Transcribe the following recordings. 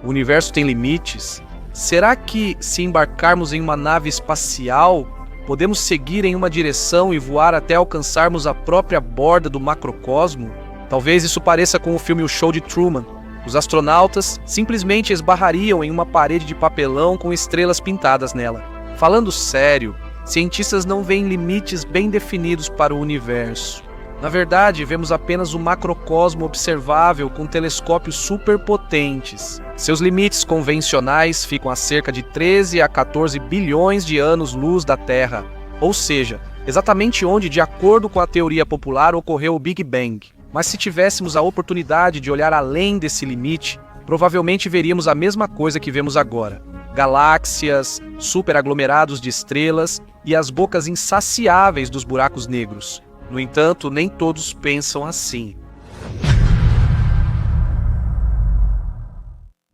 O universo tem limites? Será que, se embarcarmos em uma nave espacial, podemos seguir em uma direção e voar até alcançarmos a própria borda do macrocosmo? Talvez isso pareça com o filme O Show de Truman. Os astronautas simplesmente esbarrariam em uma parede de papelão com estrelas pintadas nela. Falando sério, cientistas não veem limites bem definidos para o universo. Na verdade, vemos apenas o macrocosmo observável com telescópios superpotentes. Seus limites convencionais ficam a cerca de 13 a 14 bilhões de anos-luz da Terra, ou seja, exatamente onde, de acordo com a teoria popular, ocorreu o Big Bang. Mas se tivéssemos a oportunidade de olhar além desse limite, provavelmente veríamos a mesma coisa que vemos agora: galáxias, superaglomerados de estrelas e as bocas insaciáveis dos buracos negros. No entanto, nem todos pensam assim.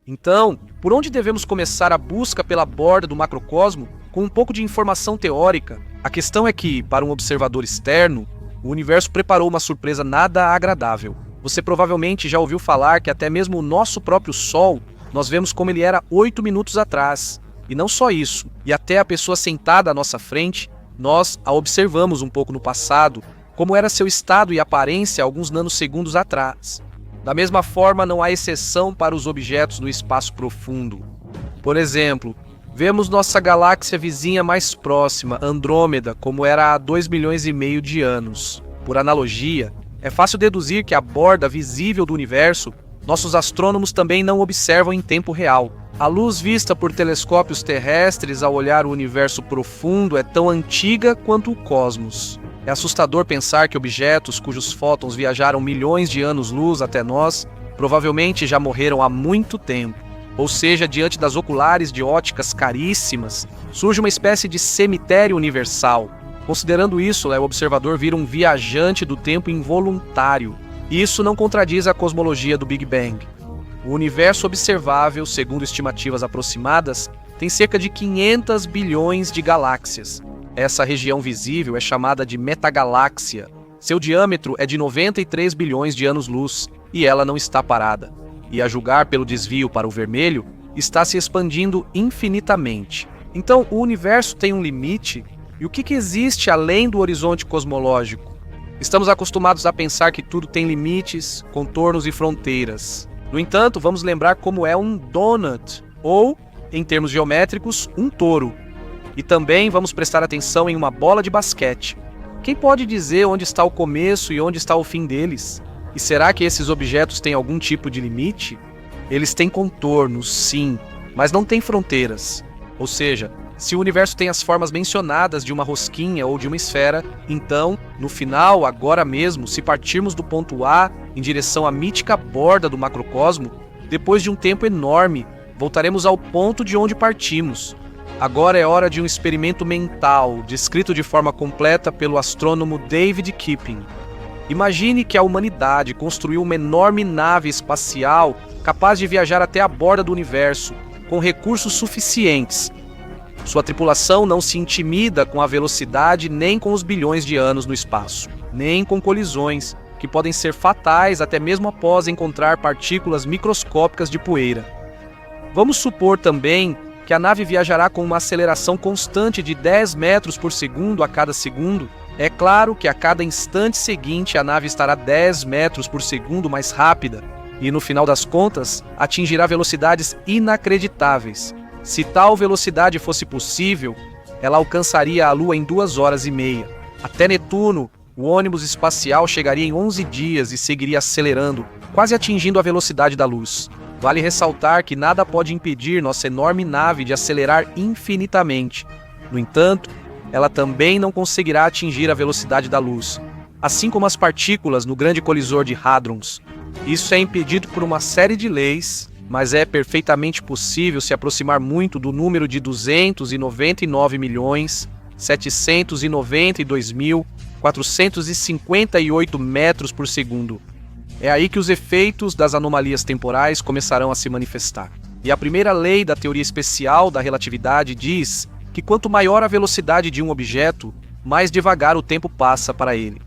Então, por onde devemos começar a busca pela borda do macrocosmo com um pouco de informação teórica? A questão é que, para um observador externo, o universo preparou uma surpresa nada agradável. Você provavelmente já ouviu falar que até mesmo o nosso próprio Sol, nós vemos como ele era 8 minutos atrás. E não só isso, e até a pessoa sentada à nossa frente, nós a observamos um pouco no passado, como era seu estado e aparência alguns nanosegundos atrás. Da mesma forma, não há exceção para os objetos no espaço profundo. Por exemplo, vemos nossa galáxia vizinha mais próxima, Andrômeda, como era há 2,5 milhões de anos. Por analogia, é fácil deduzir que a borda visível do universo, nossos astrônomos também não observam em tempo real. A luz vista por telescópios terrestres ao olhar o universo profundo é tão antiga quanto o cosmos. É assustador pensar que objetos cujos fótons viajaram milhões de anos-luz até nós provavelmente já morreram há muito tempo. Ou seja, diante das oculares de óticas caríssimas, surge uma espécie de cemitério universal. Considerando isso, o observador vira um viajante do tempo involuntário. E isso não contradiz a cosmologia do Big Bang. O universo observável, segundo estimativas aproximadas, tem cerca de 500 bilhões de galáxias. Essa região visível é chamada de metagaláxia. Seu diâmetro é de 93 bilhões de anos-luz, e ela não está parada. E a julgar pelo desvio para o vermelho, está se expandindo infinitamente. Então, o universo tem um limite? E o que existe além do horizonte cosmológico? Estamos acostumados a pensar que tudo tem limites, contornos e fronteiras. No entanto, vamos lembrar como é um donut, ou, em termos geométricos, um touro. E também vamos prestar atenção em uma bola de basquete. Quem pode dizer onde está o começo e onde está o fim deles? E será que esses objetos têm algum tipo de limite? Eles têm contornos, sim, mas não têm fronteiras. Ou seja, se o universo tem as formas mencionadas de uma rosquinha ou de uma esfera, então, no final, agora mesmo, se partirmos do ponto A em direção à mítica borda do macrocosmo, depois de um tempo enorme, voltaremos ao ponto de onde partimos. Agora é hora de um experimento mental, descrito de forma completa pelo astrônomo David Kipping. Imagine que a humanidade construiu uma enorme nave espacial capaz de viajar até a borda do universo, com recursos suficientes. Sua tripulação não se intimida com a velocidade nem com os bilhões de anos no espaço, nem com colisões, que podem ser fatais até mesmo após encontrar partículas microscópicas de poeira. Vamos supor também que a nave viajará com uma aceleração constante de 10 metros por segundo a cada segundo. É claro que a cada instante seguinte a nave estará 10 metros por segundo mais rápida e, no final das contas, atingirá velocidades inacreditáveis. Se tal velocidade fosse possível, ela alcançaria a Lua em 2 horas e meia. Até Netuno, o ônibus espacial chegaria em 11 dias e seguiria acelerando, quase atingindo a velocidade da luz. Vale ressaltar que nada pode impedir nossa enorme nave de acelerar infinitamente. No entanto, ela também não conseguirá atingir a velocidade da luz, assim como as partículas no grande colisor de Hadrons. Isso é impedido por uma série de leis, mas é perfeitamente possível se aproximar muito do número de 299.792.458 metros por segundo. É aí que os efeitos das anomalias temporais começarão a se manifestar. E a primeira lei da teoria especial da relatividade diz que quanto maior a velocidade de um objeto, mais devagar o tempo passa para ele.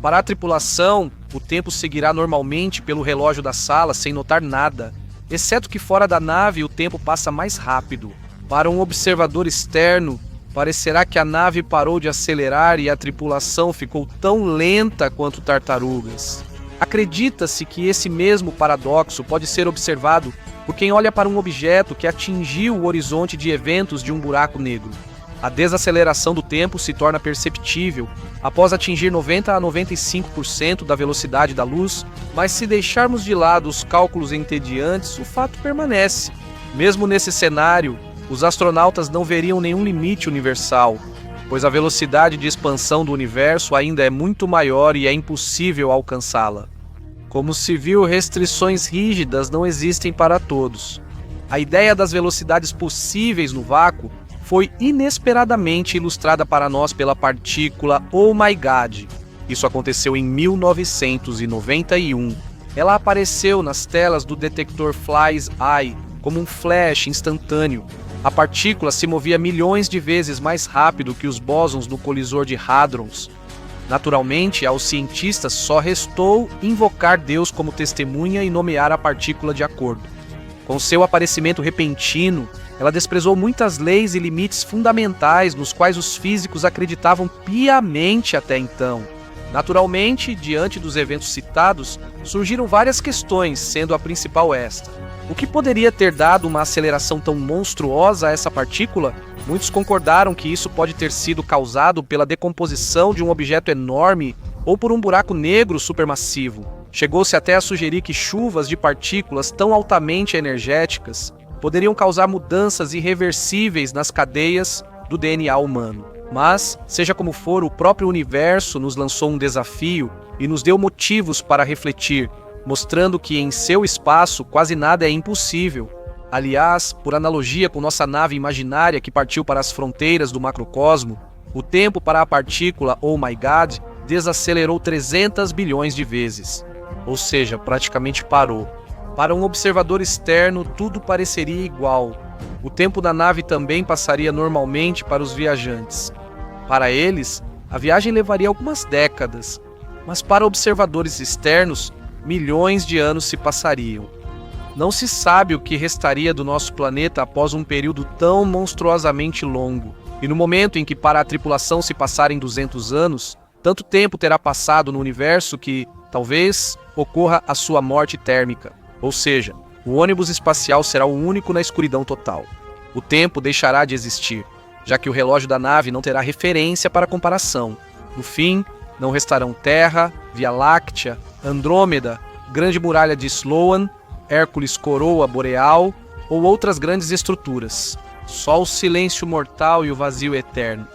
Para a tripulação, o tempo seguirá normalmente pelo relógio da sala sem notar nada. exceto que fora da nave o tempo passa mais rápido. Para um observador externo, parecerá que a nave parou de acelerar e a tripulação ficou tão lenta quanto tartarugas. Acredita-se que esse mesmo paradoxo pode ser observado por quem olha para um objeto que atingiu o horizonte de eventos de um buraco negro. A desaceleração do tempo se torna perceptível após atingir 90 a 95% da velocidade da luz, mas se deixarmos de lado os cálculos entediantes, o fato permanece. Mesmo nesse cenário, os astronautas não veriam nenhum limite universal, pois a velocidade de expansão do universo ainda é muito maior e é impossível alcançá-la. Como se viu, restrições rígidas não existem para todos. A ideia das velocidades possíveis no vácuo foi inesperadamente ilustrada para nós pela partícula Oh My God. Isso aconteceu em 1991. Ela apareceu nas telas do detector Fly's Eye como um flash instantâneo. A partícula se movia milhões de vezes mais rápido que os bósons no colisor de hadrons. Naturalmente, aos cientistas só restou invocar Deus como testemunha e nomear a partícula de acordo. Com seu aparecimento repentino, ela desprezou muitas leis e limites fundamentais nos quais os físicos acreditavam piamente até então. Naturalmente, diante dos eventos citados, surgiram várias questões, sendo a principal esta: o que poderia ter dado uma aceleração tão monstruosa a essa partícula? Muitos concordaram que isso pode ter sido causado pela decomposição de um objeto enorme ou por um buraco negro supermassivo. Chegou-se até a sugerir que chuvas de partículas tão altamente energéticas poderiam causar mudanças irreversíveis nas cadeias do DNA humano. Mas, seja como for, o próprio universo nos lançou um desafio e nos deu motivos para refletir, mostrando que em seu espaço quase nada é impossível. Aliás, por analogia com nossa nave imaginária que partiu para as fronteiras do macrocosmo, o tempo para a partícula Oh My God desacelerou 300 bilhões de vezes. Ou seja, praticamente parou. Para um observador externo, tudo pareceria igual. O tempo da nave também passaria normalmente para os viajantes. Para eles, a viagem levaria algumas décadas, mas para observadores externos, milhões de anos se passariam. Não se sabe o que restaria do nosso planeta após um período tão monstruosamente longo. E no momento em que para a tripulação se passarem 200 anos, tanto tempo terá passado no universo que, talvez, ocorra a sua morte térmica. Ou seja, o ônibus espacial será o único na escuridão total. O tempo deixará de existir, já que o relógio da nave não terá referência para comparação. No fim, não restarão Terra, Via Láctea, Andrômeda, Grande Muralha de Sloan, Hércules Coroa Boreal ou outras grandes estruturas. Só o silêncio mortal e o vazio eterno.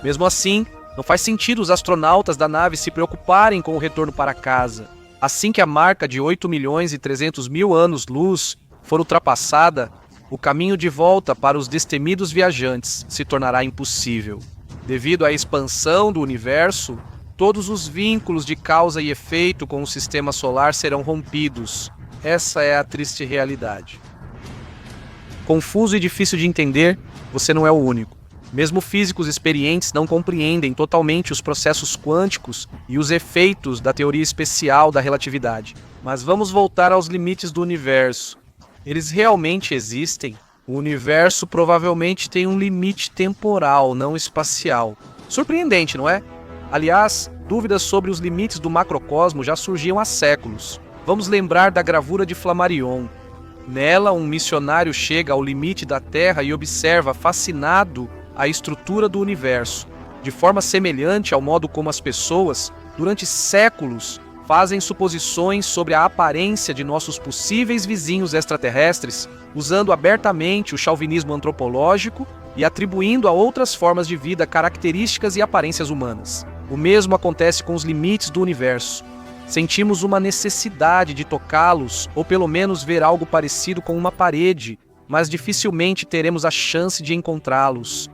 Mesmo assim, não faz sentido os astronautas da nave se preocuparem com o retorno para casa. Assim que a marca de 8.300.000 anos-luz for ultrapassada, o caminho de volta para os destemidos viajantes se tornará impossível. Devido à expansão do universo, todos os vínculos de causa e efeito com o sistema solar serão rompidos. Essa é a triste realidade. Confuso e difícil de entender, você não é o único. Mesmo físicos experientes não compreendem totalmente os processos quânticos e os efeitos da teoria especial da relatividade. Mas vamos voltar aos limites do universo. Eles realmente existem? O universo provavelmente tem um limite temporal, não espacial. Surpreendente, não é? Aliás, dúvidas sobre os limites do macrocosmo já surgiam há séculos. Vamos lembrar da gravura de Flammarion. Nela, um missionário chega ao limite da Terra e observa, fascinado, a estrutura do universo, de forma semelhante ao modo como as pessoas, durante séculos, fazem suposições sobre a aparência de nossos possíveis vizinhos extraterrestres, usando abertamente o chauvinismo antropológico e atribuindo a outras formas de vida características e aparências humanas. O mesmo acontece com os limites do universo. Sentimos uma necessidade de tocá-los ou pelo menos ver algo parecido com uma parede, mas dificilmente teremos a chance de encontrá-los.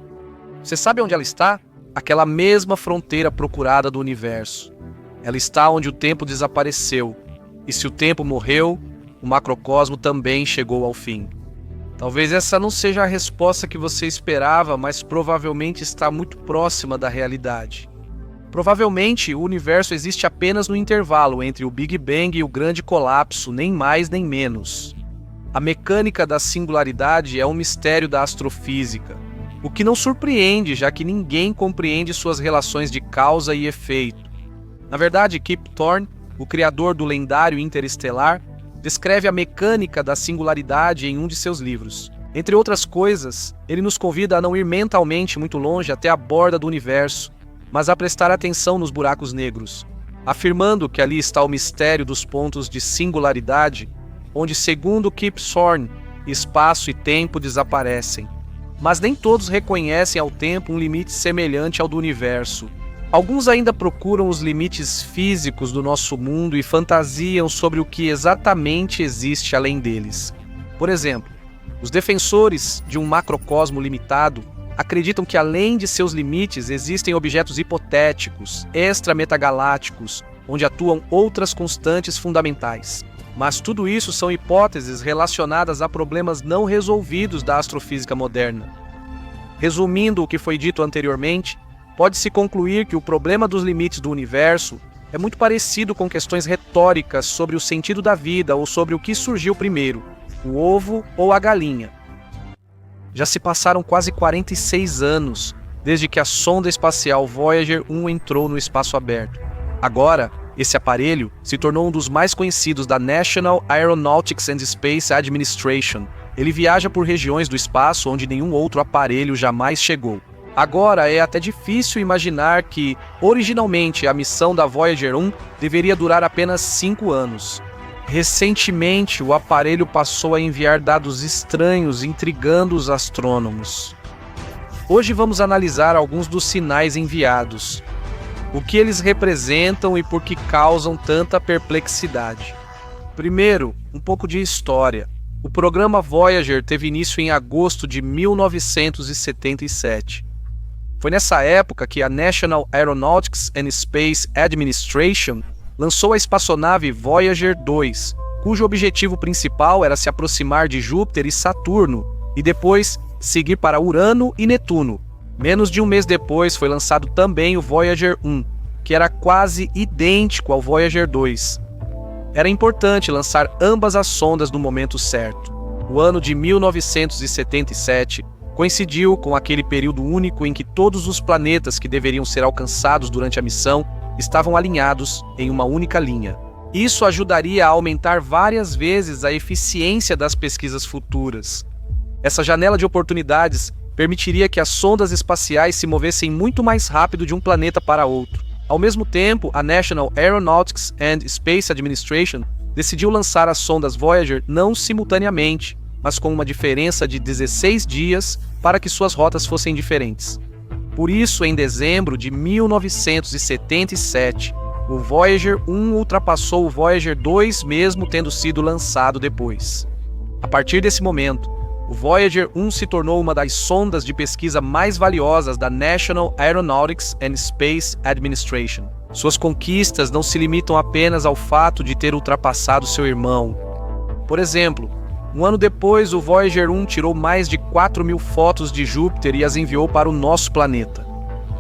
Você sabe onde ela está? Aquela mesma fronteira procurada do universo. Ela está onde o tempo desapareceu. E se o tempo morreu, o macrocosmo também chegou ao fim. Talvez essa não seja a resposta que você esperava, mas provavelmente está muito próxima da realidade. Provavelmente o universo existe apenas no intervalo entre o Big Bang e o grande colapso, nem mais nem menos. A mecânica da singularidade é um mistério da astrofísica, o que não surpreende, já que ninguém compreende suas relações de causa e efeito. Na verdade, Kip Thorne, o criador do lendário Interestelar, descreve a mecânica da singularidade em um de seus livros. Entre outras coisas, ele nos convida a não ir mentalmente muito longe até a borda do universo, mas a prestar atenção nos buracos negros, afirmando que ali está o mistério dos pontos de singularidade, onde, segundo Kip Thorne, espaço e tempo desaparecem. Mas nem todos reconhecem ao tempo um limite semelhante ao do universo. Alguns ainda procuram os limites físicos do nosso mundo e fantasiam sobre o que exatamente existe além deles. Por exemplo, os defensores de um macrocosmo limitado acreditam que além de seus limites existem objetos hipotéticos, extrametagalácticos, onde atuam outras constantes fundamentais. Mas tudo isso são hipóteses relacionadas a problemas não resolvidos da astrofísica moderna. Resumindo o que foi dito anteriormente, pode-se concluir que o problema dos limites do universo é muito parecido com questões retóricas sobre o sentido da vida ou sobre o que surgiu primeiro, o ovo ou a galinha. Já se passaram quase 46 anos desde que a sonda espacial Voyager 1 entrou no espaço aberto. Agora, esse aparelho se tornou um dos mais conhecidos da National Aeronautics and Space Administration. Ele viaja por regiões do espaço onde nenhum outro aparelho jamais chegou. Agora é até difícil imaginar que, originalmente, a missão da Voyager 1 deveria durar apenas 5 anos. Recentemente, o aparelho passou a enviar dados estranhos, intrigando os astrônomos. Hoje vamos analisar alguns dos sinais enviados, o que eles representam e por que causam tanta perplexidade. Primeiro, um pouco de história. O programa Voyager teve início em agosto de 1977. Foi nessa época que a National Aeronautics and Space Administration lançou a espaçonave Voyager 2, cujo objetivo principal era se aproximar de Júpiter e Saturno e depois seguir para Urano e Netuno. Menos de um mês depois foi lançado também o Voyager 1, que era quase idêntico ao Voyager 2. Era importante lançar ambas as sondas no momento certo. O ano de 1977 coincidiu com aquele período único em que todos os planetas que deveriam ser alcançados durante a missão estavam alinhados em uma única linha. Isso ajudaria a aumentar várias vezes a eficiência das pesquisas futuras. Essa janela de oportunidades permitiria que as sondas espaciais se movessem muito mais rápido de um planeta para outro. Ao mesmo tempo, a National Aeronautics and Space Administration decidiu lançar as sondas Voyager não simultaneamente, mas com uma diferença de 16 dias para que suas rotas fossem diferentes. Por isso, em dezembro de 1977, o Voyager 1 ultrapassou o Voyager 2 mesmo tendo sido lançado depois. A partir desse momento, o Voyager 1 se tornou uma das sondas de pesquisa mais valiosas da National Aeronautics and Space Administration. Suas conquistas não se limitam apenas ao fato de ter ultrapassado seu irmão. Por exemplo, um ano depois, o Voyager 1 tirou mais de 4.000 fotos de Júpiter e as enviou para o nosso planeta.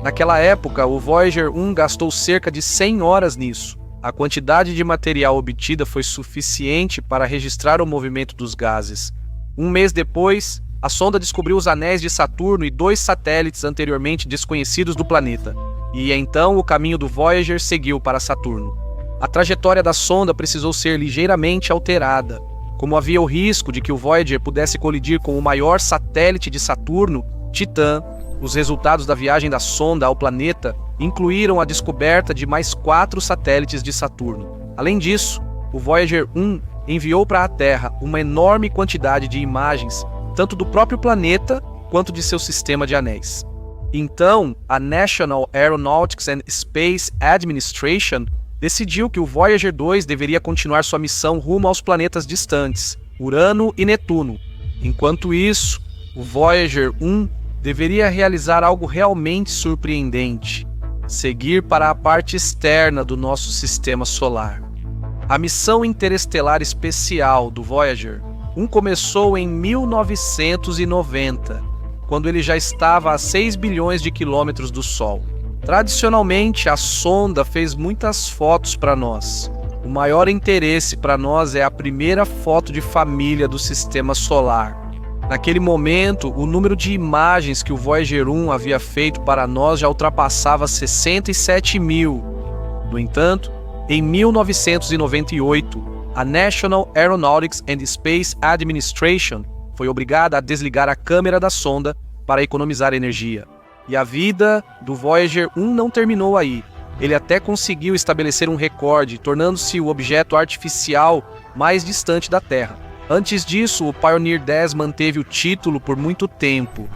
Naquela época, o Voyager 1 gastou cerca de 100 horas nisso. A quantidade de material obtida foi suficiente para registrar o movimento dos gases. Um mês depois, a sonda descobriu os anéis de Saturno e 2 satélites anteriormente desconhecidos do planeta. E então o caminho do Voyager seguiu para Saturno. A trajetória da sonda precisou ser ligeiramente alterada. Como havia o risco de que o Voyager pudesse colidir com o maior satélite de Saturno, Titã, os resultados da viagem da sonda ao planeta incluíram a descoberta de mais 4 satélites de Saturno. Além disso, o Voyager 1 enviou para a Terra uma enorme quantidade de imagens, tanto do próprio planeta quanto de seu sistema de anéis. Então, a National Aeronautics and Space Administration decidiu que o Voyager 2 deveria continuar sua missão rumo aos planetas distantes, Urano e Netuno. Enquanto isso, o Voyager 1 deveria realizar algo realmente surpreendente: seguir para a parte externa do nosso sistema solar. A missão interestelar especial do Voyager 1 começou em 1990, quando ele já estava a 6 bilhões de quilômetros do Sol. Tradicionalmente, a sonda fez muitas fotos para nós, O maior interesse para nós é a primeira foto de família do Sistema Solar. Naquele momento, o número de imagens que o Voyager 1 havia feito para nós já ultrapassava 67 mil. No entanto, em 1998, a National Aeronautics and Space Administration foi obrigada a desligar a câmera da sonda para economizar energia. E a vida do Voyager 1 não terminou aí. Ele até conseguiu estabelecer um recorde, tornando-se o objeto artificial mais distante da Terra. Antes disso, o Pioneer 10 manteve o título por muito tempo.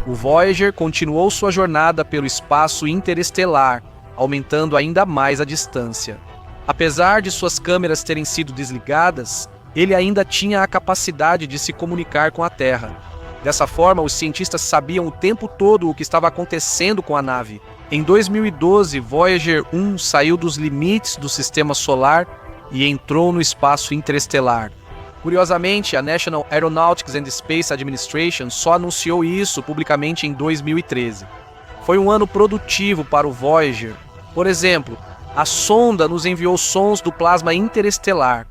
O Voyager continuou sua jornada pelo espaço interestelar, aumentando ainda mais a distância. Apesar de suas câmeras terem sido desligadas, ele ainda tinha a capacidade de se comunicar com a Terra. Dessa forma, os cientistas sabiam o tempo todo o que estava acontecendo com a nave. Em 2012, Voyager 1 saiu dos limites do Sistema Solar e entrou no espaço interestelar. Curiosamente, a National Aeronautics and Space Administration só anunciou isso publicamente em 2013. Foi um ano produtivo para o Voyager. Por exemplo, a sonda nos enviou sons do plasma interestelar.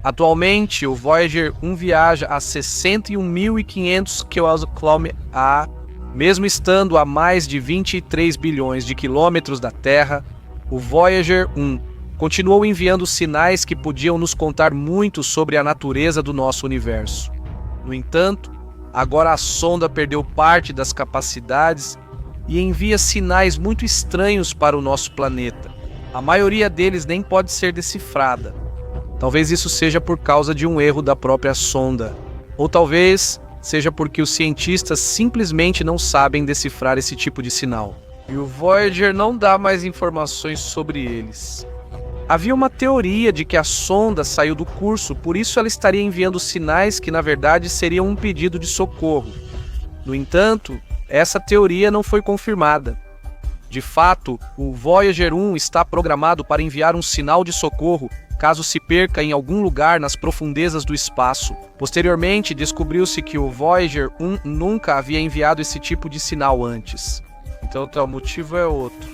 Atualmente, o Voyager 1 viaja a 61.500 km, mesmo estando a mais de 23 bilhões de quilômetros da Terra. O Voyager 1 continuou enviando sinais que podiam nos contar muito sobre a natureza do nosso universo. No entanto, agora a sonda perdeu parte das capacidades e envia sinais muito estranhos para o nosso planeta. A maioria deles nem pode ser decifrada. Talvez isso seja por causa de um erro da própria sonda, ou talvez seja porque os cientistas simplesmente não sabem decifrar esse tipo de sinal. E o Voyager não dá mais informações sobre eles. Havia uma teoria de que a sonda saiu do curso, por isso ela estaria enviando sinais que na verdade seriam um pedido de socorro. No entanto, essa teoria não foi confirmada. De fato, o Voyager 1 está programado para enviar um sinal de socorro caso se perca em algum lugar nas profundezas do espaço. Posteriormente, descobriu-se que o Voyager 1 nunca havia enviado esse tipo de sinal antes. Então, o motivo é outro.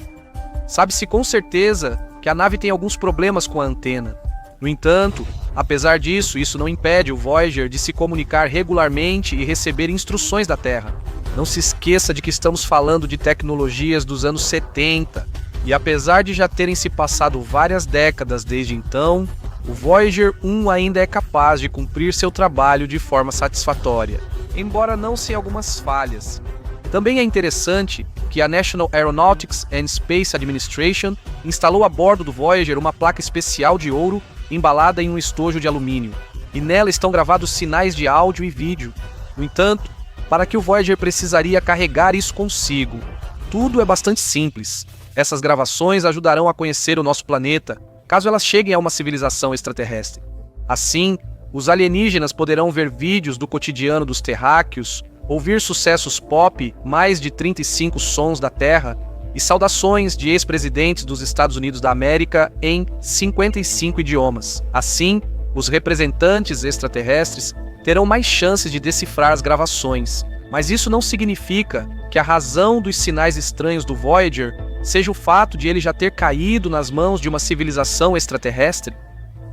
Sabe-se com certeza que a nave tem alguns problemas com a antena. No entanto, apesar disso, isso não impede o Voyager de se comunicar regularmente e receber instruções da Terra. Não se esqueça de que estamos falando de tecnologias dos anos 70. E apesar de já terem se passado várias décadas desde então, o Voyager 1 ainda é capaz de cumprir seu trabalho de forma satisfatória, embora não sem algumas falhas. Também é interessante que a National Aeronautics and Space Administration instalou a bordo do Voyager uma placa especial de ouro embalada em um estojo de alumínio, e nela estão gravados sinais de áudio e vídeo. No entanto, para que o Voyager precisaria carregar isso consigo? Tudo é bastante simples. Essas gravações ajudarão a conhecer o nosso planeta, caso elas cheguem a uma civilização extraterrestre. Assim, os alienígenas poderão ver vídeos do cotidiano dos terráqueos, ouvir sucessos pop, mais de 35 sons da Terra, e saudações de ex-presidentes dos Estados Unidos da América em 55 idiomas. Assim, os representantes extraterrestres terão mais chances de decifrar as gravações. Mas isso não significa que a razão dos sinais estranhos do Voyager seja o fato de ele já ter caído nas mãos de uma civilização extraterrestre.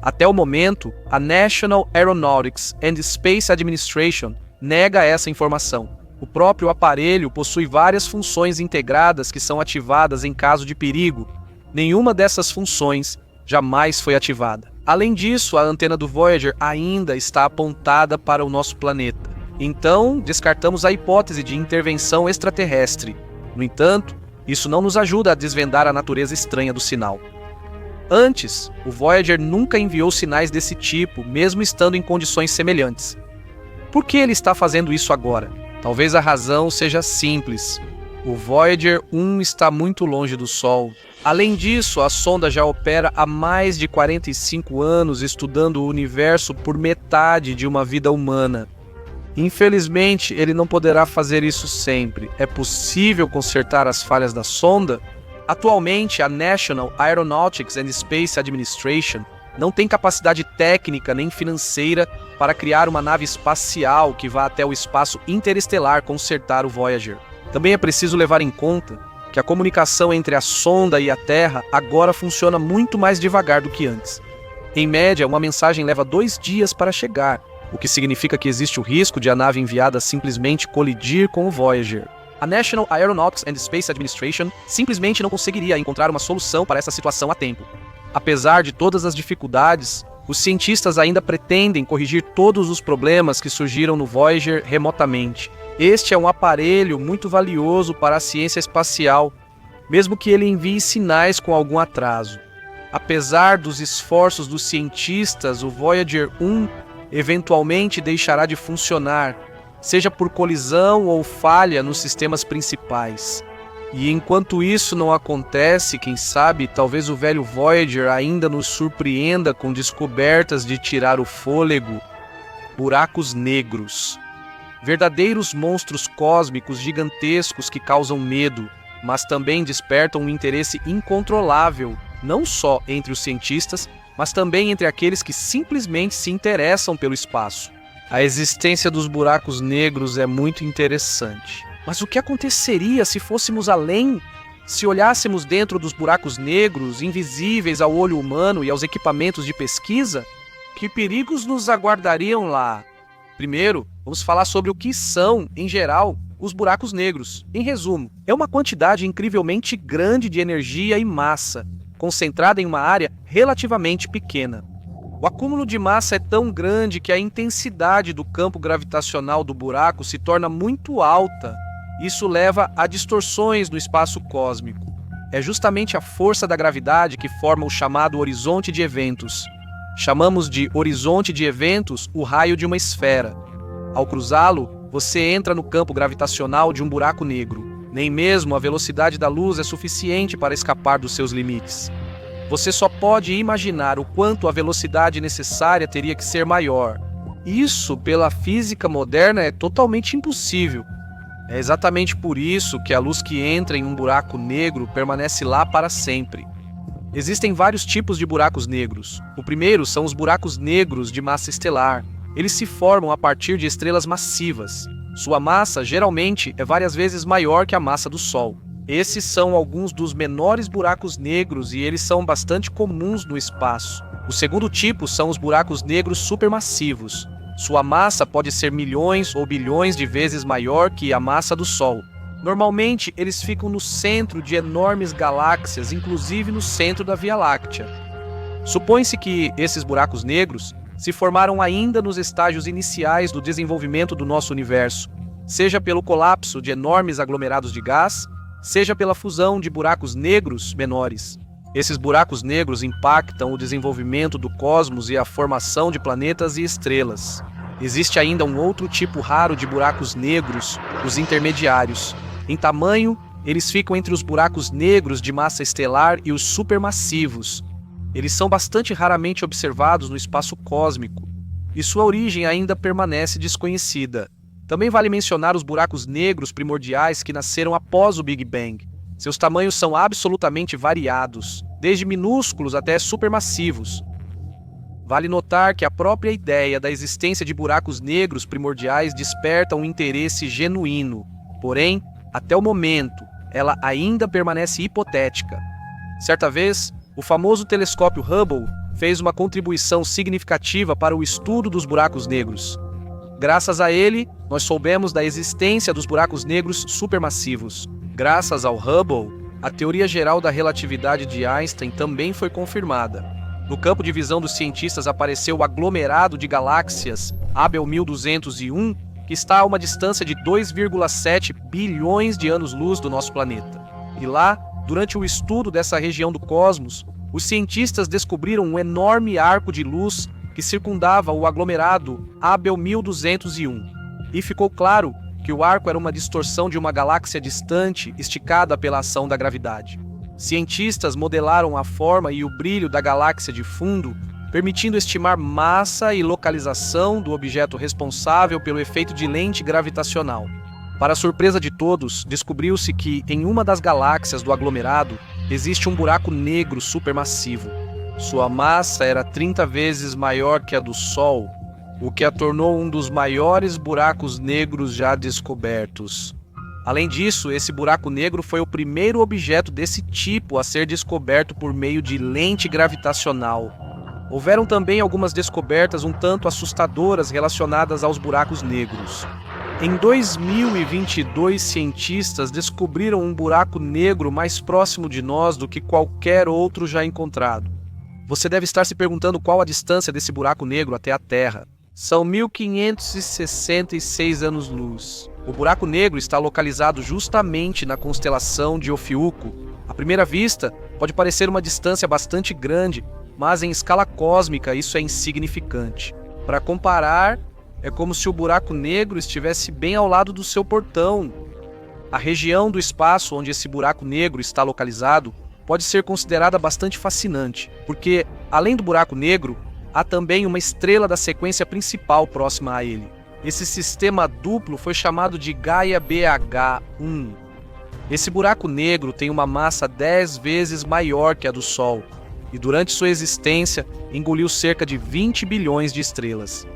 Até o momento, a National Aeronautics and Space Administration nega essa informação. O próprio aparelho possui várias funções integradas que são ativadas em caso de perigo. Nenhuma dessas funções jamais foi ativada. Além disso, a antena do Voyager ainda está apontada para o nosso planeta. Então, descartamos a hipótese de intervenção extraterrestre. No entanto, isso não nos ajuda a desvendar a natureza estranha do sinal. Antes, o Voyager nunca enviou sinais desse tipo, mesmo estando em condições semelhantes. Por que ele está fazendo isso agora? Talvez a razão seja simples. O Voyager 1 está muito longe do Sol. Além disso, a sonda já opera há mais de 45 anos estudando o universo por metade de uma vida humana. Infelizmente, ele não poderá fazer isso sempre. É possível consertar as falhas da sonda? Atualmente, a National Aeronautics and Space Administration não tem capacidade técnica nem financeira para criar uma nave espacial que vá até o espaço interestelar consertar o Voyager. Também é preciso levar em conta que a comunicação entre a sonda e a Terra agora funciona muito mais devagar do que antes. Em média, uma mensagem leva 2 dias para chegar, o que significa que existe o risco de a nave enviada simplesmente colidir com o Voyager. A National Aeronautics and Space Administration simplesmente não conseguiria encontrar uma solução para essa situação a tempo. Apesar de todas as dificuldades, os cientistas ainda pretendem corrigir todos os problemas que surgiram no Voyager remotamente. Este é um aparelho muito valioso para a ciência espacial, mesmo que ele envie sinais com algum atraso. Apesar dos esforços dos cientistas, o Voyager 1 eventualmente deixará de funcionar, seja por colisão ou falha nos sistemas principais. E enquanto isso não acontece, quem sabe, talvez o velho Voyager ainda nos surpreenda com descobertas de tirar o fôlego. Buracos negros. Verdadeiros monstros cósmicos gigantescos que causam medo, mas também despertam um interesse incontrolável, não só entre os cientistas, mas também entre aqueles que simplesmente se interessam pelo espaço. A existência dos buracos negros é muito interessante. Mas o que aconteceria se fôssemos além? Se olhássemos dentro dos buracos negros, invisíveis ao olho humano e aos equipamentos de pesquisa? Que perigos nos aguardariam lá? Primeiro, vamos falar sobre o que são, em geral, os buracos negros. Em resumo, é uma quantidade incrivelmente grande de energia e massa, concentrada em uma área relativamente pequena. O acúmulo de massa é tão grande que a intensidade do campo gravitacional do buraco se torna muito alta. Isso leva a distorções no espaço cósmico. É justamente a força da gravidade que forma o chamado horizonte de eventos. Chamamos de horizonte de eventos o raio de uma esfera. Ao cruzá-lo, você entra no campo gravitacional de um buraco negro. Nem mesmo a velocidade da luz é suficiente para escapar dos seus limites. Você só pode imaginar o quanto a velocidade necessária teria que ser maior. Isso, pela física moderna, é totalmente impossível. É exatamente por isso que a luz que entra em um buraco negro permanece lá para sempre. Existem vários tipos de buracos negros. O primeiro são os buracos negros de massa estelar. Eles se formam a partir de estrelas massivas. Sua massa, geralmente, é várias vezes maior que a massa do Sol. Esses são alguns dos menores buracos negros e eles são bastante comuns no espaço. O segundo tipo são os buracos negros supermassivos. Sua massa pode ser milhões ou bilhões de vezes maior que a massa do Sol. Normalmente, eles ficam no centro de enormes galáxias, inclusive no centro da Via Láctea. Supõe-se que esses buracos negros se formaram ainda nos estágios iniciais do desenvolvimento do nosso universo, seja pelo colapso de enormes aglomerados de gás, seja pela fusão de buracos negros menores. Esses buracos negros impactam o desenvolvimento do cosmos e a formação de planetas e estrelas. Existe ainda um outro tipo raro de buracos negros, os intermediários. Em tamanho, eles ficam entre os buracos negros de massa estelar e os supermassivos. Eles são bastante raramente observados no espaço cósmico, e sua origem ainda permanece desconhecida. Também vale mencionar os buracos negros primordiais que nasceram após o Big Bang. Seus tamanhos são absolutamente variados, desde minúsculos até supermassivos. Vale notar que a própria ideia da existência de buracos negros primordiais desperta um interesse genuíno. Porém, até o momento, ela ainda permanece hipotética. Certa vez, o famoso telescópio Hubble fez uma contribuição significativa para o estudo dos buracos negros. Graças a ele, nós soubemos da existência dos buracos negros supermassivos. Graças ao Hubble, a teoria geral da relatividade de Einstein também foi confirmada. No campo de visão dos cientistas apareceu o aglomerado de galáxias Abel 1201, que está a uma distância de 2,7 bilhões de anos-luz do nosso planeta. E lá, durante o estudo dessa região do cosmos, os cientistas descobriram um enorme arco de luz que circundava o aglomerado Abel 1201. E ficou claro que o arco era uma distorção de uma galáxia distante esticada pela ação da gravidade. Cientistas modelaram a forma e o brilho da galáxia de fundo, permitindo estimar massa e localização do objeto responsável pelo efeito de lente gravitacional. Para a surpresa de todos, descobriu-se que, em uma das galáxias do aglomerado, existe um buraco negro supermassivo. Sua massa era 30 vezes maior que a do Sol, o que a tornou um dos maiores buracos negros já descobertos. Além disso, esse buraco negro foi o primeiro objeto desse tipo a ser descoberto por meio de lente gravitacional. Houveram também algumas descobertas um tanto assustadoras relacionadas aos buracos negros. Em 2022, cientistas descobriram um buraco negro mais próximo de nós do que qualquer outro já encontrado. Você deve estar se perguntando qual a distância desse buraco negro até a Terra. São 1566 anos-luz. O buraco negro está localizado justamente na constelação de Ofiuco. À primeira vista, pode parecer uma distância bastante grande, mas em escala cósmica isso é insignificante. Para comparar, é como se o buraco negro estivesse bem ao lado do seu portão. A região do espaço onde esse buraco negro está localizado pode ser considerada bastante fascinante, porque, além do buraco negro, há também uma estrela da sequência principal próxima a ele. Esse sistema duplo foi chamado de Gaia BH1. Esse buraco negro tem uma massa 10 vezes maior que a do Sol, e durante sua existência engoliu cerca de 20 bilhões de estrelas.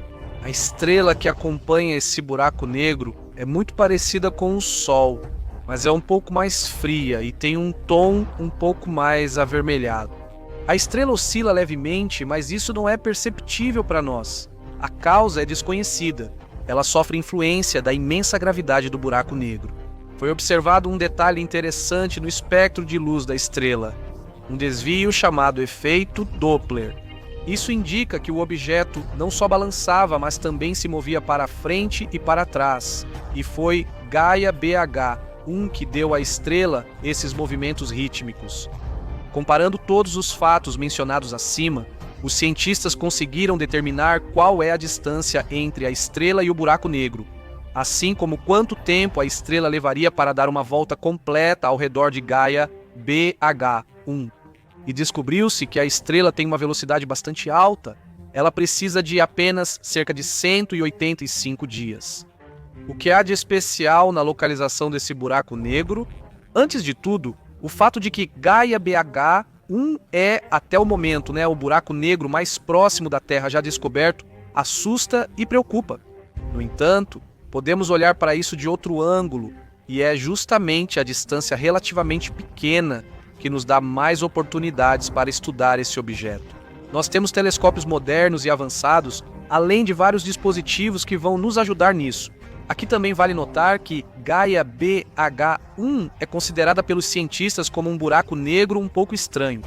A estrela que acompanha esse buraco negro é muito parecida com o Sol, mas é um pouco mais fria e tem um tom um pouco mais avermelhado. A estrela oscila levemente, mas isso não é perceptível para nós. A causa é desconhecida. Ela sofre influência da imensa gravidade do buraco negro. Foi observado um detalhe interessante no espectro de luz da estrela, um desvio chamado efeito Doppler. Isso indica que o objeto não só balançava, mas também se movia para frente e para trás, e foi Gaia BH1 que deu à estrela esses movimentos rítmicos. Comparando todos os fatos mencionados acima, os cientistas conseguiram determinar qual é a distância entre a estrela e o buraco negro, assim como quanto tempo a estrela levaria para dar uma volta completa ao redor de Gaia BH1. E descobriu-se que a estrela tem uma velocidade bastante alta. Ela precisa de apenas cerca de 185 dias. O que há de especial na localização desse buraco negro? Antes de tudo, o fato de que Gaia BH1 é, até o momento, o buraco negro mais próximo da Terra já descoberto, assusta e preocupa. No entanto, podemos olhar para isso de outro ângulo, e é justamente a distância relativamente pequena que nos dá mais oportunidades para estudar esse objeto. Nós temos telescópios modernos e avançados, além de vários dispositivos que vão nos ajudar nisso. Aqui também vale notar que Gaia BH1 é considerada pelos cientistas como um buraco negro um pouco estranho.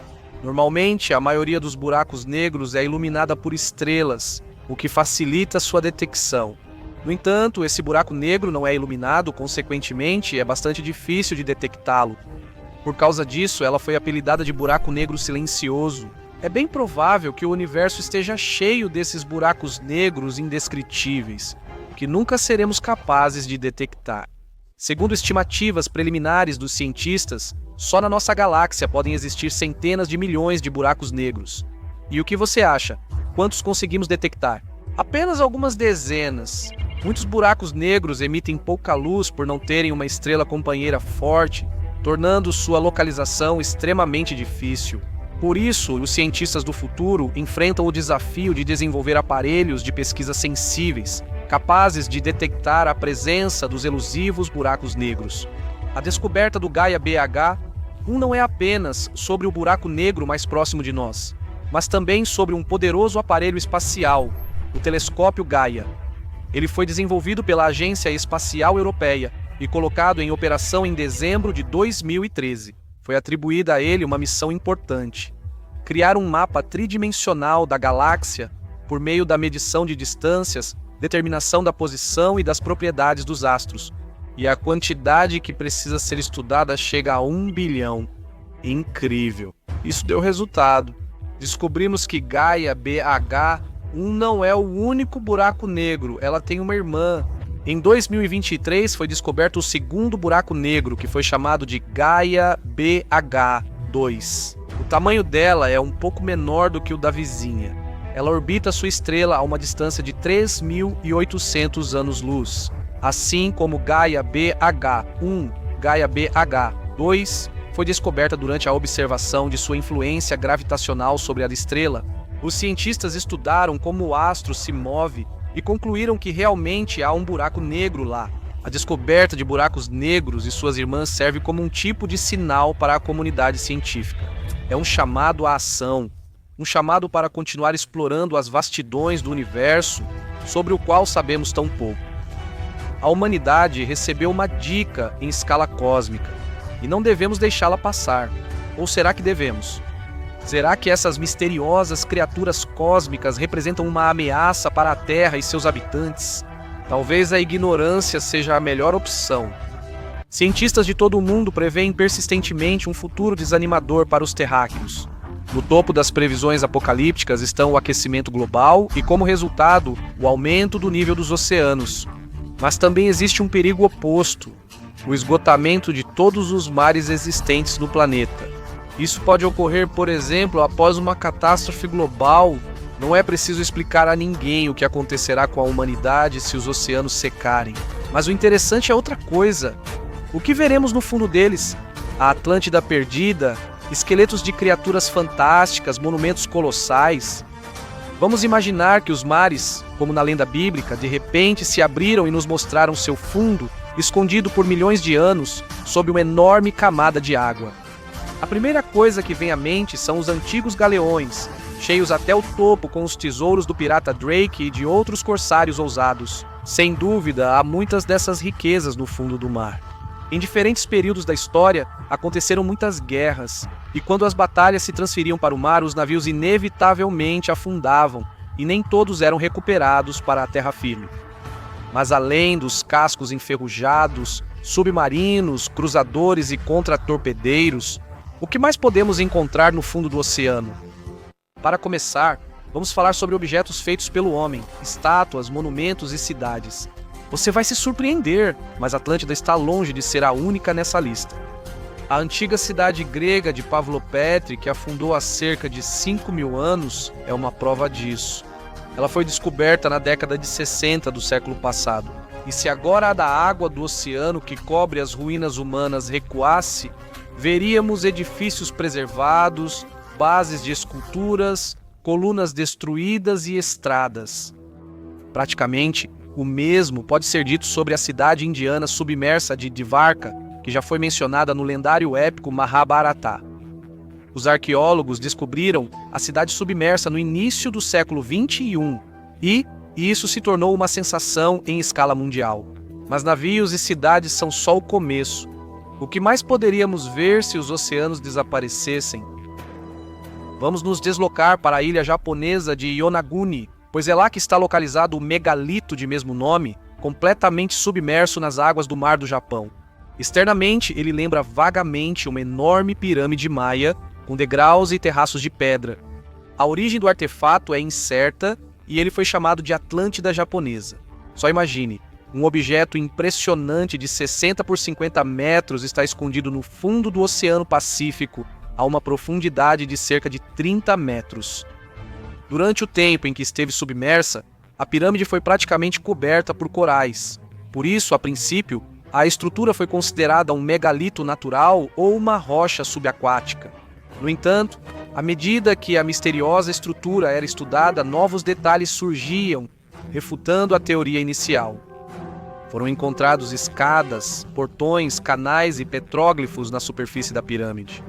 Normalmente, a maioria dos buracos negros é iluminada por estrelas, o que facilita sua detecção. No entanto, esse buraco negro não é iluminado, consequentemente, é bastante difícil de detectá-lo. Por causa disso, ela foi apelidada de buraco negro silencioso. É bem provável que o universo esteja cheio desses buracos negros indescritíveis, que nunca seremos capazes de detectar. Segundo estimativas preliminares dos cientistas, só na nossa galáxia podem existir centenas de milhões de buracos negros. E o que você acha? Quantos conseguimos detectar? Apenas algumas dezenas. Muitos buracos negros emitem pouca luz por não terem uma estrela companheira forte, tornando sua localização extremamente difícil. Por isso, os cientistas do futuro enfrentam o desafio de desenvolver aparelhos de pesquisa sensíveis, capazes de detectar a presença dos elusivos buracos negros. A descoberta do Gaia BH1 não é apenas sobre o buraco negro mais próximo de nós, mas também sobre um poderoso aparelho espacial, o telescópio Gaia. Ele foi desenvolvido pela Agência Espacial Europeia e colocado em operação em dezembro de 2013. Foi atribuída a ele uma missão importante: criar um mapa tridimensional da galáxia por meio da medição de distâncias, determinação da posição e das propriedades dos astros. E a quantidade que precisa ser estudada chega a 1 bilhão. Incrível! Isso deu resultado. Descobrimos que Gaia BH1 não é o único buraco negro, ela tem uma irmã. Em 2023 foi descoberto o segundo buraco negro, que foi chamado de Gaia BH2. O tamanho dela é um pouco menor do que o da vizinha. Ela orbita sua estrela a uma distância de 3.800 anos-luz, assim como Gaia BH1, Gaia BH2 foi descoberta durante a observação de sua influência gravitacional sobre a estrela. Os cientistas estudaram como o astro se move e concluíram que realmente há um buraco negro lá. A descoberta de buracos negros e suas irmãs serve como um tipo de sinal para a comunidade científica. É um chamado à ação, um chamado para continuar explorando as vastidões do universo sobre o qual sabemos tão pouco. A humanidade recebeu uma dica em escala cósmica e não devemos deixá-la passar. Ou será que devemos? Será que essas misteriosas criaturas cósmicas representam uma ameaça para a Terra e seus habitantes? Talvez a ignorância seja a melhor opção. Cientistas de todo o mundo preveem persistentemente um futuro desanimador para os terráqueos. No topo das previsões apocalípticas estão o aquecimento global e, como resultado, o aumento do nível dos oceanos. Mas também existe um perigo oposto, o esgotamento de todos os mares existentes no planeta. Isso pode ocorrer, por exemplo, após uma catástrofe global. Não é preciso explicar a ninguém o que acontecerá com a humanidade se os oceanos secarem. Mas o interessante é outra coisa. O que veremos no fundo deles? A Atlântida perdida? Esqueletos de criaturas fantásticas, monumentos colossais? Vamos imaginar que os mares, como na lenda bíblica, de repente se abriram e nos mostraram seu fundo, escondido por milhões de anos, sob uma enorme camada de água. A primeira coisa que vem à mente são os antigos galeões, cheios até o topo com os tesouros do pirata Drake e de outros corsários ousados. Sem dúvida, há muitas dessas riquezas no fundo do mar. Em diferentes períodos da história, aconteceram muitas guerras, e quando as batalhas se transferiam para o mar, os navios inevitavelmente afundavam, e nem todos eram recuperados para a terra firme. Mas além dos cascos enferrujados, submarinos, cruzadores e contra-torpedeiros, o que mais podemos encontrar no fundo do oceano? Para começar, vamos falar sobre objetos feitos pelo homem, estátuas, monumentos e cidades. Você vai se surpreender, mas Atlântida está longe de ser a única nessa lista. A antiga cidade grega de Pavlopétri, que afundou há cerca de 5.000 anos, é uma prova disso. Ela foi descoberta na década de 60 do século passado. E se agora a da água do oceano que cobre as ruínas humanas recuasse, veríamos edifícios preservados, bases de esculturas, colunas destruídas e estradas. Praticamente, o mesmo pode ser dito sobre a cidade indiana submersa de Dvarka, que já foi mencionada no lendário épico Mahabharata. Os arqueólogos descobriram a cidade submersa no início do século XXI e isso se tornou uma sensação em escala mundial. Mas navios e cidades são só o começo. O que mais poderíamos ver se os oceanos desaparecessem? Vamos nos deslocar para a ilha japonesa de Yonaguni, pois é lá que está localizado o megalito de mesmo nome, completamente submerso nas águas do mar do Japão. Externamente, ele lembra vagamente uma enorme pirâmide maia, com degraus e terraços de pedra. A origem do artefato é incerta e ele foi chamado de Atlântida japonesa. Só imagine, um objeto impressionante de 60 por 50 metros está escondido no fundo do Oceano Pacífico, a uma profundidade de cerca de 30 metros. Durante o tempo em que esteve submersa, a pirâmide foi praticamente coberta por corais. Por isso, a princípio, a estrutura foi considerada um megalito natural ou uma rocha subaquática. No entanto, à medida que a misteriosa estrutura era estudada, novos detalhes surgiam, refutando a teoria inicial. Foram encontrados escadas, portões, canais e petróglifos na superfície da pirâmide.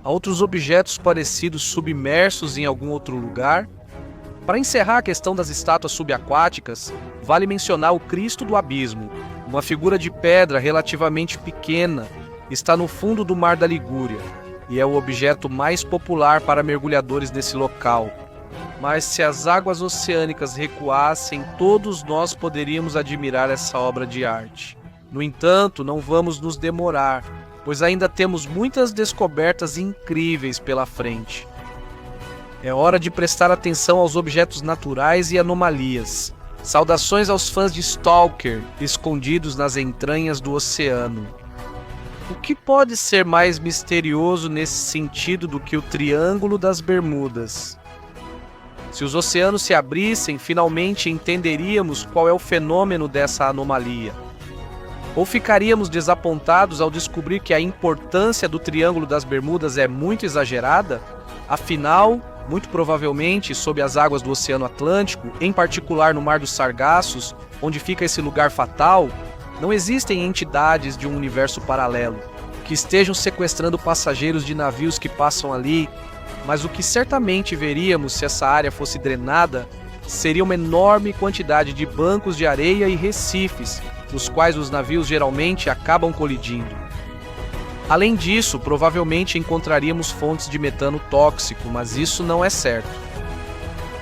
Há outros objetos parecidos submersos em algum outro lugar? Para encerrar a questão das estátuas subaquáticas, vale mencionar o Cristo do Abismo, uma figura de pedra relativamente pequena, está no fundo do Mar da Ligúria e é o objeto mais popular para mergulhadores nesse local. Mas se as águas oceânicas recuassem, todos nós poderíamos admirar essa obra de arte. No entanto, não vamos nos demorar, pois ainda temos muitas descobertas incríveis pela frente. É hora de prestar atenção aos objetos naturais e anomalias. Saudações aos fãs de Stalker, escondidos nas entranhas do oceano. O que pode ser mais misterioso nesse sentido do que o Triângulo das Bermudas? Se os oceanos se abrissem, finalmente entenderíamos qual é o fenômeno dessa anomalia. Ou ficaríamos desapontados ao descobrir que a importância do Triângulo das Bermudas é muito exagerada? Afinal, muito provavelmente, sob as águas do Oceano Atlântico, em particular no Mar dos Sargassos, onde fica esse lugar fatal, não existem entidades de um universo paralelo que estejam sequestrando passageiros de navios que passam ali, mas o que certamente veríamos se essa área fosse drenada seria uma enorme quantidade de bancos de areia e recifes, nos quais os navios geralmente acabam colidindo. Além disso, provavelmente encontraríamos fontes de metano tóxico, mas isso não é certo.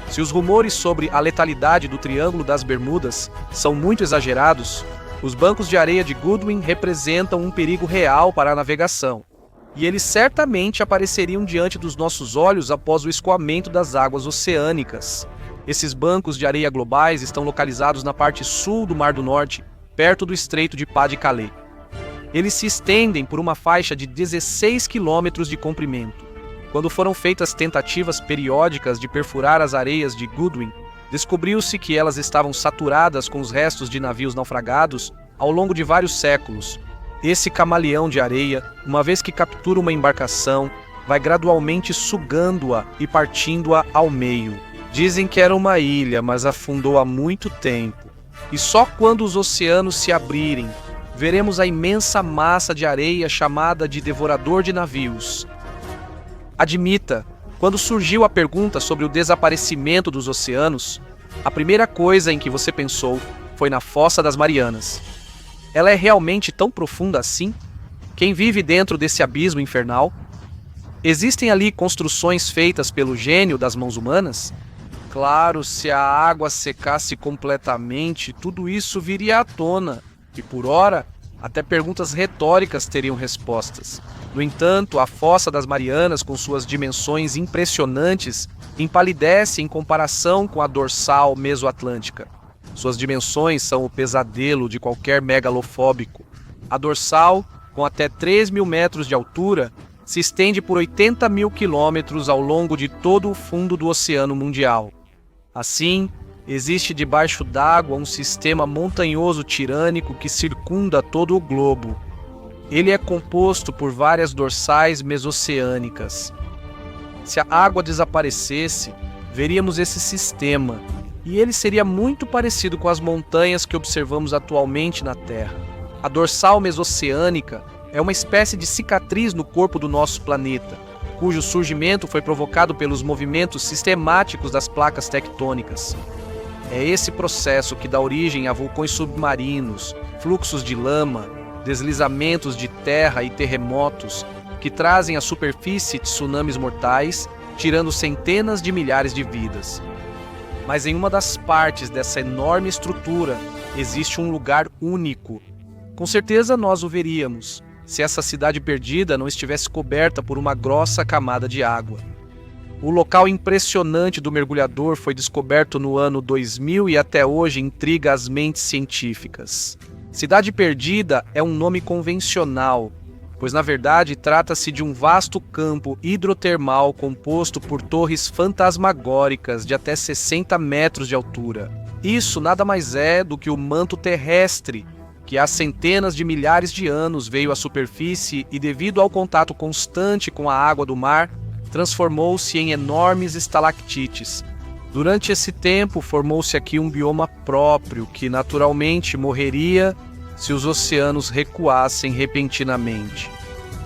Se os rumores sobre a letalidade do Triângulo das Bermudas são muito exagerados, os bancos de areia de Goodwin representam um perigo real para a navegação, e eles certamente apareceriam diante dos nossos olhos após o escoamento das águas oceânicas. Esses bancos de areia globais estão localizados na parte sul do Mar do Norte, perto do Estreito de Pas-de-Calais. Eles se estendem por uma faixa de 16 quilômetros de comprimento. Quando foram feitas tentativas periódicas de perfurar as areias de Goodwin, descobriu-se que elas estavam saturadas com os restos de navios naufragados ao longo de vários séculos. Esse camaleão de areia, uma vez que captura uma embarcação, vai gradualmente sugando-a e partindo-a ao meio. Dizem que era uma ilha, mas afundou há muito tempo. E só quando os oceanos se abrirem, veremos a imensa massa de areia chamada de devorador de navios. Admita, quando surgiu a pergunta sobre o desaparecimento dos oceanos, a primeira coisa em que você pensou foi na Fossa das Marianas. Ela é realmente tão profunda assim? Quem vive dentro desse abismo infernal? Existem ali construções feitas pelo gênio das mãos humanas? Claro, se a água secasse completamente, tudo isso viria à tona, e por ora, até perguntas retóricas teriam respostas. No entanto, a Fossa das Marianas, com suas dimensões impressionantes, empalidece em comparação com a dorsal mesoatlântica. Suas dimensões são o pesadelo de qualquer megalofóbico. A dorsal, com até 3.000 metros de altura, se estende por 80 mil quilômetros ao longo de todo o fundo do Oceano Mundial. Assim, existe debaixo d'água um sistema montanhoso tirânico que circunda todo o globo. Ele é composto por várias dorsais mesoceânicas. Se a água desaparecesse, veríamos esse sistema, e ele seria muito parecido com as montanhas que observamos atualmente na Terra. A dorsal mesoceânica é uma espécie de cicatriz no corpo do nosso planeta, cujo surgimento foi provocado pelos movimentos sistemáticos das placas tectônicas. É esse processo que dá origem a vulcões submarinos, fluxos de lama, deslizamentos de terra e terremotos que trazem à superfície tsunamis mortais, tirando centenas de milhares de vidas. Mas em uma das partes dessa enorme estrutura existe um lugar único. Com certeza nós o veríamos, se essa cidade perdida não estivesse coberta por uma grossa camada de água. O local impressionante do mergulhador foi descoberto no ano 2000 e até hoje intriga as mentes científicas. Cidade Perdida é um nome convencional, pois na verdade trata-se de um vasto campo hidrotermal composto por torres fantasmagóricas de até 60 metros de altura. Isso nada mais é do que o manto terrestre, que há centenas de milhares de anos veio à superfície e, devido ao contato constante com a água do mar, transformou-se em enormes estalactites. Durante esse tempo, formou-se aqui um bioma próprio, que naturalmente morreria se os oceanos recuassem repentinamente.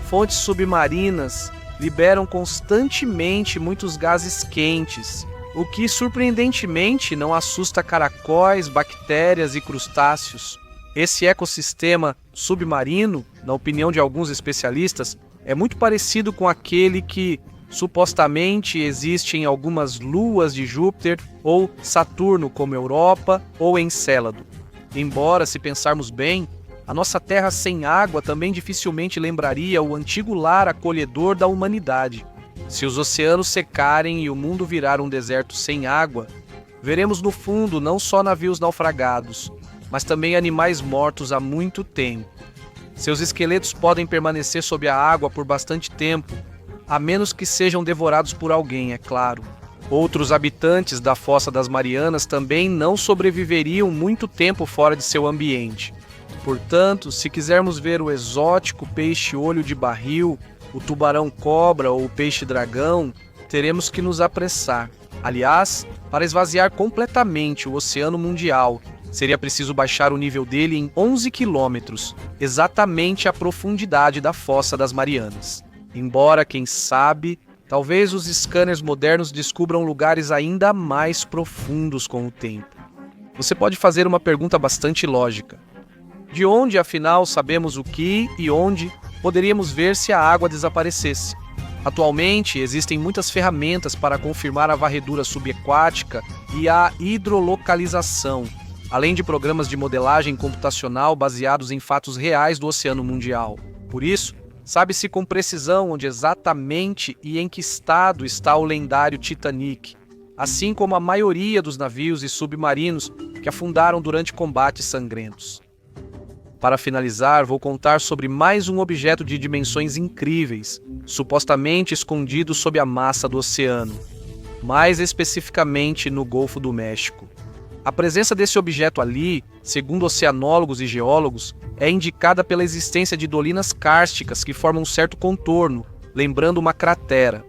Fontes submarinas liberam constantemente muitos gases quentes, o que surpreendentemente não assusta caracóis, bactérias e crustáceos. Esse ecossistema submarino, na opinião de alguns especialistas, é muito parecido com aquele que supostamente existe em algumas luas de Júpiter ou Saturno, como Europa ou Encélado. Embora, se pensarmos bem, a nossa Terra sem água também dificilmente lembraria o antigo lar acolhedor da humanidade. Se os oceanos secarem e o mundo virar um deserto sem água, Veremos no fundo não só navios naufragados, mas também animais mortos há muito tempo. Seus esqueletos podem permanecer sob a água por bastante tempo, a menos que sejam devorados por alguém, é claro. Outros habitantes da Fossa das Marianas também não sobreviveriam muito tempo fora de seu ambiente. Portanto, se quisermos ver o exótico peixe-olho de barril, o tubarão-cobra ou o peixe-dragão, teremos que nos apressar. Aliás, para esvaziar completamente o Oceano Mundial, seria preciso baixar o nível dele em 11 quilômetros, exatamente a profundidade da Fossa das Marianas. Embora, quem sabe, talvez os scanners modernos descubram lugares ainda mais profundos com o tempo. Você pode fazer uma pergunta bastante lógica. De onde, afinal, sabemos o que e onde poderíamos ver se a água desaparecesse? Atualmente, existem muitas ferramentas para confirmar a varredura subaquática e a hidrolocalização, além de programas de modelagem computacional baseados em fatos reais do Oceano Mundial. Por isso, sabe-se com precisão onde exatamente e em que estado está o lendário Titanic, assim como a maioria dos navios e submarinos que afundaram durante combates sangrentos. Para finalizar, vou contar sobre mais um objeto de dimensões incríveis, supostamente escondido sob a massa do oceano, mais especificamente no Golfo do México. A presença desse objeto ali, segundo oceanólogos e geólogos, é indicada pela existência de dolinas kársticas que formam um certo contorno, lembrando uma cratera.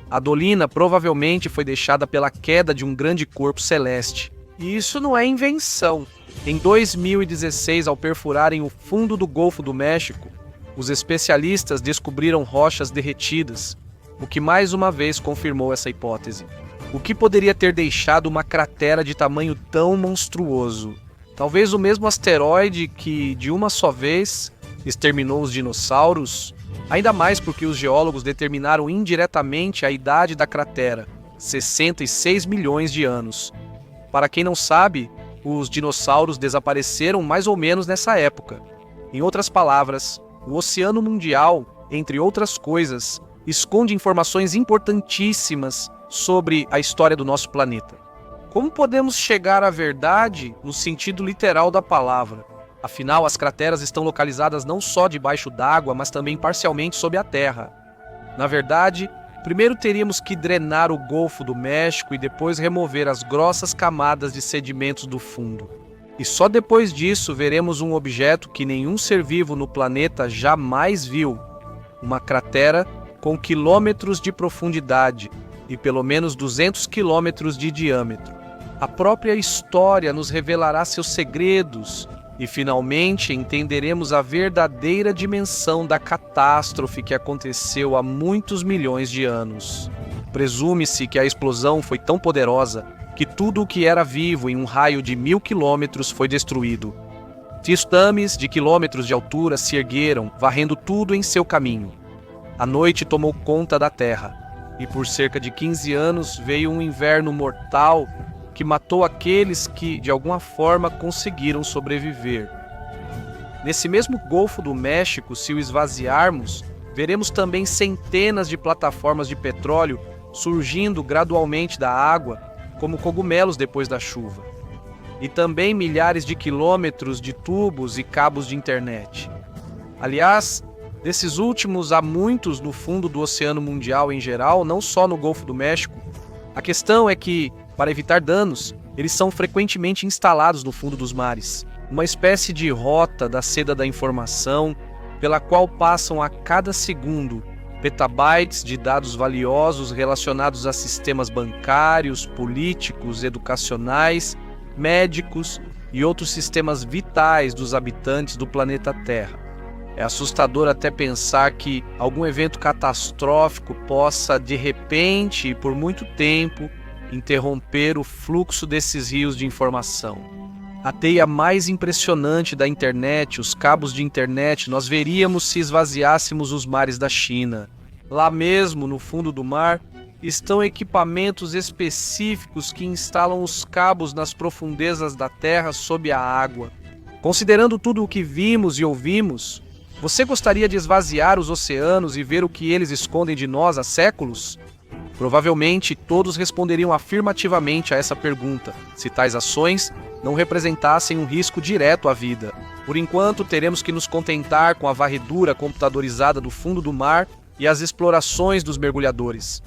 A dolina provavelmente foi deixada pela queda de um grande corpo celeste. E isso não é invenção. Em 2016, ao perfurarem o fundo do Golfo do México, os especialistas descobriram rochas derretidas, o que mais uma vez confirmou essa hipótese. O que poderia ter deixado uma cratera de tamanho tão monstruoso? Talvez o mesmo asteroide que, de uma só vez, exterminou os dinossauros? Ainda mais porque os geólogos determinaram indiretamente a idade da cratera, 66 milhões de anos. Para quem não sabe, os dinossauros desapareceram mais ou menos nessa época. Em outras palavras, o Oceano Mundial, entre outras coisas, esconde informações importantíssimas sobre a história do nosso planeta. Como podemos chegar à verdade no sentido literal da palavra? Afinal, as crateras estão localizadas não só debaixo d'água, mas também parcialmente sob a terra. Na verdade, primeiro teríamos que drenar o Golfo do México e depois remover as grossas camadas de sedimentos do fundo. E só depois disso veremos um objeto que nenhum ser vivo no planeta jamais viu: uma cratera com quilômetros de profundidade e pelo menos 200 quilômetros de diâmetro. A própria história nos revelará seus segredos e finalmente entenderemos a verdadeira dimensão da catástrofe que aconteceu há muitos milhões de anos. Presume-se que a explosão foi tão poderosa que tudo o que era vivo em um raio de 1000 quilômetros foi destruído. Tsunamis de quilômetros de altura se ergueram, varrendo tudo em seu caminho. A noite tomou conta da Terra, e por cerca de 15 anos veio um inverno mortal que matou aqueles que, de alguma forma, conseguiram sobreviver. Nesse mesmo Golfo do México, se o esvaziarmos, veremos também centenas de plataformas de petróleo surgindo gradualmente da água, como cogumelos depois da chuva. E também milhares de quilômetros de tubos e cabos de internet. Aliás, desses últimos há muitos no fundo do Oceano Mundial em geral, não só no Golfo do México. A questão é que, para evitar danos, eles são frequentemente instalados no fundo dos mares, uma espécie de rota da seda da informação, pela qual passam a cada segundo petabytes de dados valiosos relacionados a sistemas bancários, políticos, educacionais, médicos e outros sistemas vitais dos habitantes do planeta Terra. É assustador até pensar que algum evento catastrófico possa, de repente e por muito tempo, interromper o fluxo desses rios de informação. A teia mais impressionante da internet, os cabos de internet, nós veríamos se esvaziássemos os mares da China. Lá mesmo, no fundo do mar, estão equipamentos específicos que instalam os cabos nas profundezas da Terra sob a água. Considerando tudo o que vimos e ouvimos, você gostaria de esvaziar os oceanos e ver o que eles escondem de nós há séculos? Provavelmente todos responderiam afirmativamente a essa pergunta, se tais ações não representassem um risco direto à vida. Por enquanto, teremos que nos contentar com a varredura computadorizada do fundo do mar e as explorações dos mergulhadores.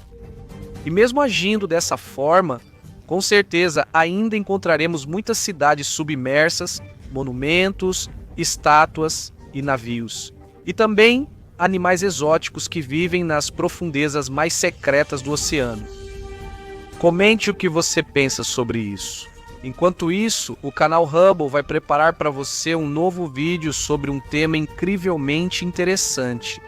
E mesmo agindo dessa forma, com certeza ainda encontraremos muitas cidades submersas, monumentos, estátuas e navios. E também animais exóticos que vivem nas profundezas mais secretas do oceano. Comente o que você pensa sobre isso. Enquanto isso, o canal Hubble vai preparar para você um novo vídeo sobre um tema incrivelmente interessante.